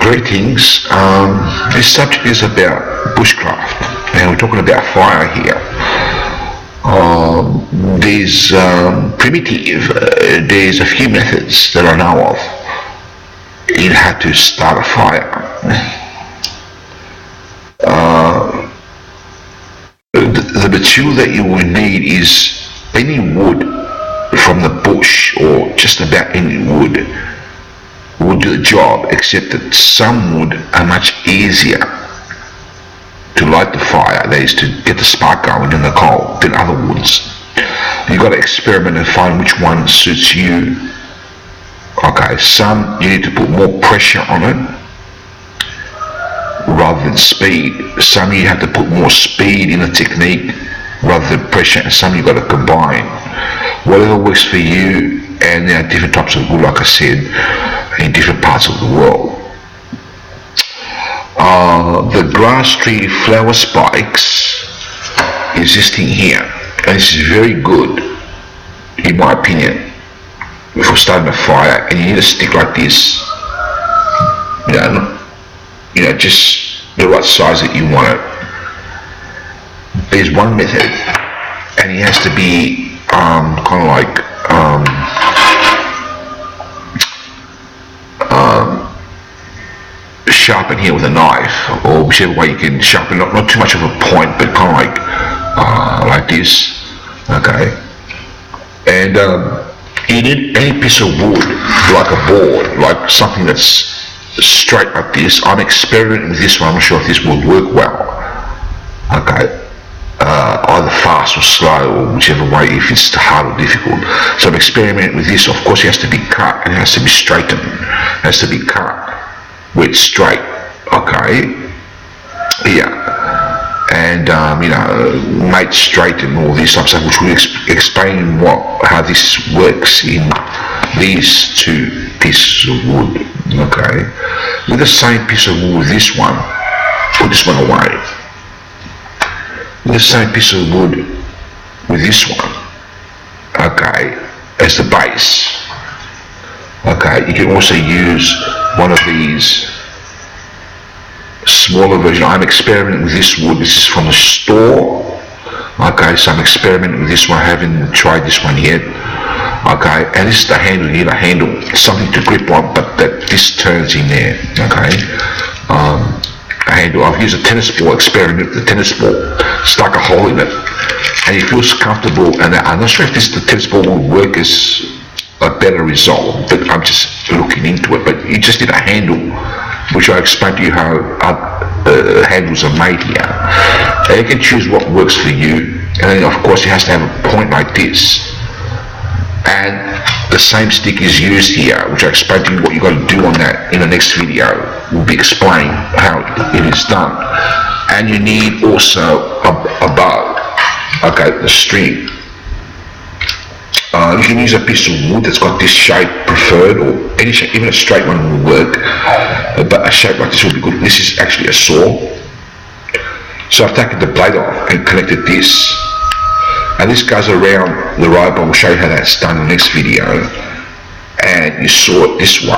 Greetings. This subject is about bushcraft, and we're talking about fire here. There's primitive. There's a few methods that I know of in how to start a fire. The material that you will need is any wood from the bush, or just about any wood will do the job, except that some wood are much easier to light the fire, that is to get the spark going in the coal, than other woods. You've got to experiment and find which one suits you. Okay, some you need to put more pressure on it rather than speed. Some you have to put more speed in the technique rather than pressure, and some you've got to combine. Whatever works for you, and there are different types of wood, like I said, in different parts of the world. The grass tree flower spikes existing here, and this is very good, in my opinion, for starting a fire. And you need a stick like this, just the right size that you want it. There's one method, and it has to be kind of like sharpen here with a knife, or whichever way you can sharpen, not too much of a point, but kind of like this. Okay, and you need any piece of wood, like a board, like something that's straight like this. I'm experimenting with this one. I'm not sure if this will work well. Okay, either fast or slow, or whichever way, if it's hard or difficult. So I'm experimenting with this. Of course, it has to be cut, and it has to be straightened. It has to be cut where it's straight. Okay, yeah, and made straight and all this type of stuff, which will explain how this works in these two pieces of wood. Okay, with the same piece of wood, this one, put this one away. With the same piece of wood with this one, okay, as the base. Okay, you can also use one of these smaller versions. I'm experimenting with this wood. This is from the store. Okay, so I'm experimenting with this one. I haven't tried this one yet. Okay, and this is the handle. You need a handle, something to grip on, but that this turns in there. Okay, a handle. I've used a tennis ball. Experiment with the tennis ball. Stuck a hole in it, and it feels comfortable. And I'm not sure if the tennis ball will work as a better result, but I'm just looking into it. But you just need a handle, which I explained to you how handles are made here. And you can choose what works for you, and then of course it has to have a point like this. And the same stick is used here, which I explained to you what you got to do on that in the next video. Will be explained how it is done. And you need also a bow. Okay, the string. You can use a piece of wood that's got this shape preferred, or any shape, even a straight one will work, but a shape like this will be good. This is actually a saw. So I've taken the blade off and connected this, and this goes around the rope. I will show you how that's done in the next video. And you saw it this way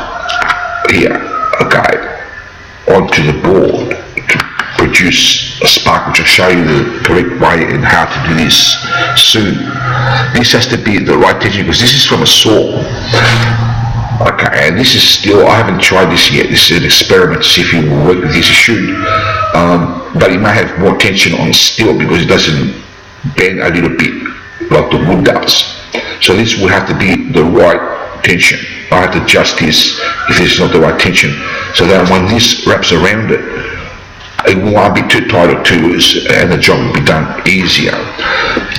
here, okay, onto the board to produce a spark, which I'll show you the correct way and how to do this soon. This has to be the right tension, because this is from a saw. Okay, and this is still, I haven't tried this yet. This is an experiment to see if it will work with this. It should, but it may have more tension on steel because it doesn't bend a little bit like the wood does. So this will have to be the right tension. I have to adjust this if it's not the right tension, so that when this wraps around it, it won't be too tight or too loose, and the job will be done easier.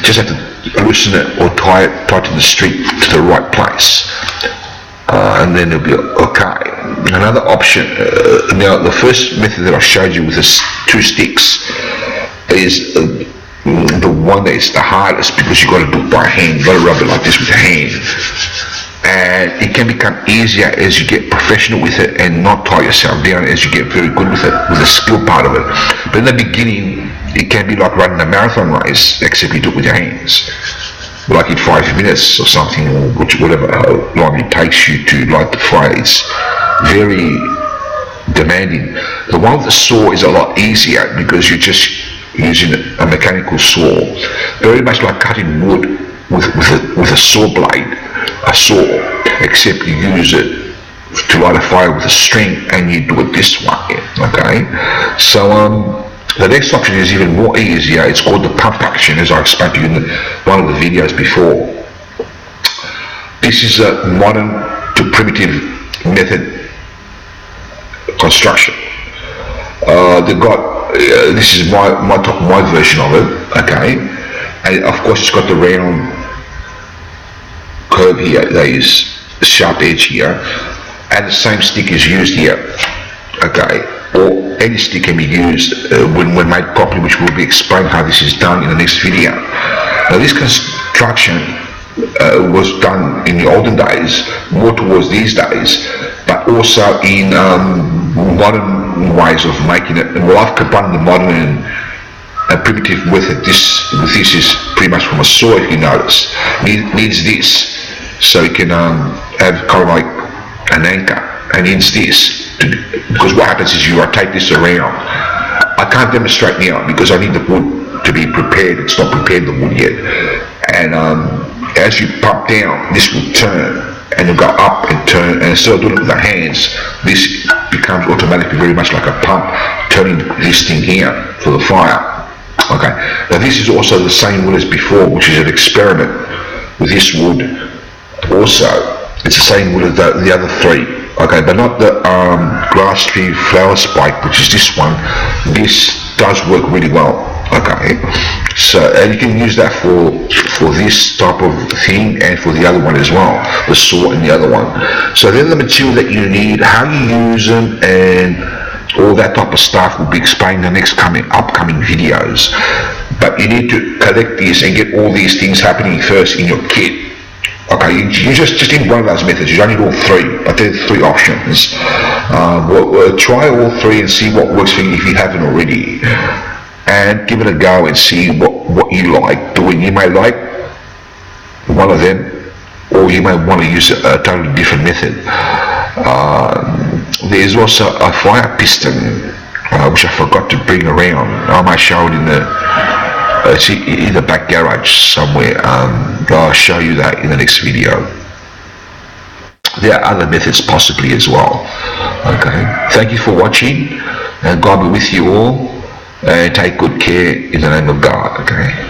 Just have to loosen it or tighten the string to the right place, and then it'll be okay. Another option, now the first method that I showed you with the two sticks is the one that is the hardest, because you've got to do it by hand. You've got to rub it like this with your hand. And it can become easier as you get professional with it and not tie yourself down as you get very good with it, with the skill part of it. But in the beginning, it can be like running a marathon race, except you do it with your hands. Like in 5 minutes or something, or whatever long it takes you to light the fire. It's very demanding. The one with the saw is a lot easier because you're just using a mechanical saw, very much like cutting wood with a saw blade, a saw, except you use it to light a fire with a string and you do it this way. Okay, so the next option is even more easier. It's called the pump action, as I explained to you in one of the videos before. This is a modern to primitive method construction. They've got this is my version of it. Okay, and of course it's got the round curve here. There is a sharp edge here, and the same stick is used here. Okay, or any stick can be used when made properly, which will be explained how this is done in the next video. Now this construction was done in the olden days, more towards these days, but also in modern ways of making it. And well, I've combined the modern and primitive method. This is pretty much from a saw, if you notice. Needs this, so you can have kind of like an anchor, and needs this because what happens is you rotate this around. I can't demonstrate now because I need the wood to be prepared. It's not prepared, the wood yet, and as you pump down, this will turn and it'll go up and turn, and instead of doing it with the hands, this becomes automatically very much like a pump turning this thing here for the fire. Okay, now this is also the same wood as before, which is an experiment with this wood also. It's the same wood as the other three, okay, but not the grass tree flower spike, which is this one. This does work really well, okay. So, and you can use that for this type of thing and for the other one as well, the saw and the other one. So then the material that you need, how you use them, and all that type of stuff will be explained in the next upcoming videos. But you need to collect this and get all these things happening first in your kit. Okay, you just need one of those methods. You don't need all three, but there's three options. Try all three and see what works for you if you haven't already, and give it a go and see what you like doing. You may like one of them, or you may want to use a totally different method. There's also a fire piston, which I forgot to bring around. I might show it it's in the back garage somewhere. I'll show you that in the next video. There are other methods possibly as well. Okay, thank you for watching, and God be with you all, and take good care in the name of God. Okay.